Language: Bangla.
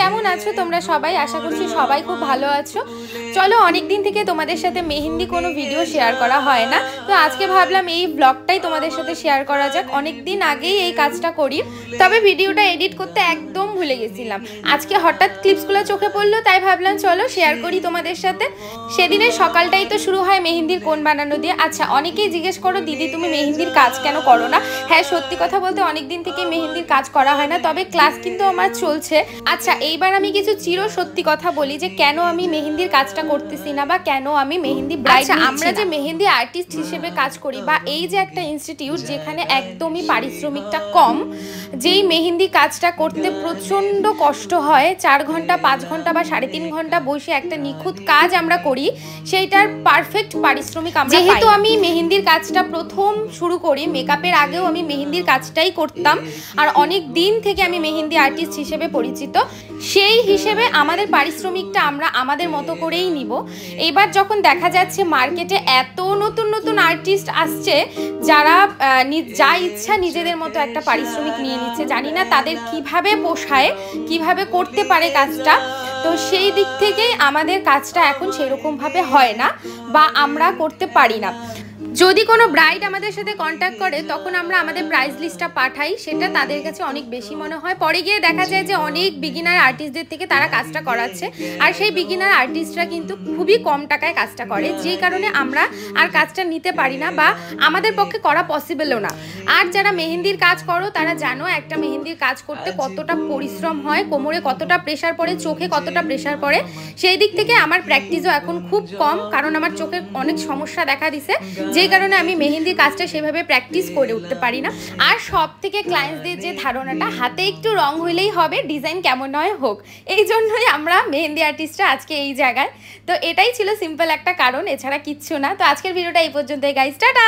কেমন আছো তোমরা সবাই? আশা করছি সবাই খুব ভালো আছো। চলো, অনেক দিন থেকে তোমাদের সাথে মেহেন্দি কোনো ভিডিও শেয়ার করা হয় না, তো আজকে ভাবলাম এই ব্লগটাই তোমাদের সাথে শেয়ার করা যাক। অনেক দিন আগেই এই কাজটা করি, তবে ভিডিওটা এডিট করতে একদম ভুলে গেছিলাম। আজকে হঠাৎ ক্লিপসগুলো চোখে পড়লো, তাই ভাবলাম চলো শেয়ার করি তোমাদের সাথে। সেদিনের সকালটাই তো শুরু হয় মেহেন্দির কোণ বানানো দিয়ে। আচ্ছা, অনেকেই জিজ্ঞেস করো দিদি তুমি মেহেন্দির কাজ কেন করো না? হ্যাঁ, সত্যি কথা বলতে অনেক দিন থেকে মেহেন্দির কাজ করা হয় না, তবে ক্লাস কিন্তু আমার চলছে। আচ্ছা, এইবার আমি কিছু চির সত্যি কথা বলি যে কেন আমি মেহেন্দির কাজটা করতেছি না বা কেন আমি মেহেন্দি ব্রাইড। আমরা যে মেহেন্দি আর্টিস্ট হিসেবে কাজ করি বা এই যে একটা ইনস্টিটিউট যেখানে একদমই পারিশ্রমিকটা কম, যেই মেহেন্দি কাজটা করতে প্রচণ্ড কষ্ট হয়, 4 ঘন্টা 5 ঘন্টা বা 3.5 ঘন্টা বসে একটা নিখুঁত কাজ আমরা করি, সেইটার পারফেক্ট পারিশ্রমিক আমরা পাই। যেহেতু আমি মেহেন্দির কাজটা প্রথম শুরু করি, মেকআপের আগেও আমি মেহেন্দির কাজটাই করতাম, আর অনেক দিন থেকে আমি মেহেন্দি আর্টিস্ট হিসেবে পরিচিত, সেই হিসেবে আমাদের পারিশ্রমিকটা আমরা আমাদের মতো করেই নিব। এইবার যখন দেখা যাচ্ছে মার্কেটে এত নতুন নতুন আর্টিস্ট আসছে যারা যা ইচ্ছা নিজেদের মতো একটা পারিশ্রমিক নিয়ে নিচ্ছে, জানি না তাদের কিভাবে পোষায়, কিভাবে করতে পারে কাজটা। তো সেই দিক থেকেই আমাদের কাজটা এখন সেরকমভাবে হয় না বা আমরা করতে পারি না। যদি কোনো ব্রাইড আমাদের সাথে কন্ট্যাক্ট করে তখন আমরা আমাদের প্রাইস লিস্টটা পাঠাই, সেটা তাদের কাছে অনেক বেশি মনে হয়। পরে গিয়ে দেখা যায় যে অনেক বিগিনার আর্টিস্টদের থেকে তারা কাজটা করাচ্ছে, আর সেই বিগিনার আর্টিস্টরা কিন্তু খুবই কম টাকায় কাজটা করে, যেই কারণে আমরা আর কাজটা নিতে পারি না বা আমাদের পক্ষে করা পসিবলও না। আর যারা মেহেন্দির কাজ করো তারা জানো একটা মেহেন্দির কাজ করতে কতটা পরিশ্রম হয়, কোমরে কতটা প্রেশার পড়ে, চোখে কতটা প্রেশার পড়ে। সেই দিক থেকে আমার প্র্যাকটিসও এখন খুব কম, কারণ আমার চোখে অনেক সমস্যা দেখা দিছে, যে কারণে আমি মেহেন্দির কাজটা সেভাবে প্র্যাকটিস করে উঠতে পারি না। আর সব থেকে ক্লায়েন্টসদের যে ধারণাটা হাতে একটু রং হইলেই হবে, ডিজাইন কেমন নয় হোক, এই জন্যই আমরা মেহেন্দি আর্টিস্টরা আজকে এই জায়গায়। তো এটাই ছিল সিম্পল একটা কারণ, এছাড়া কিচ্ছু না। তো আজকের ভিডিওটা এই পর্যন্তই গাইস, টাটা।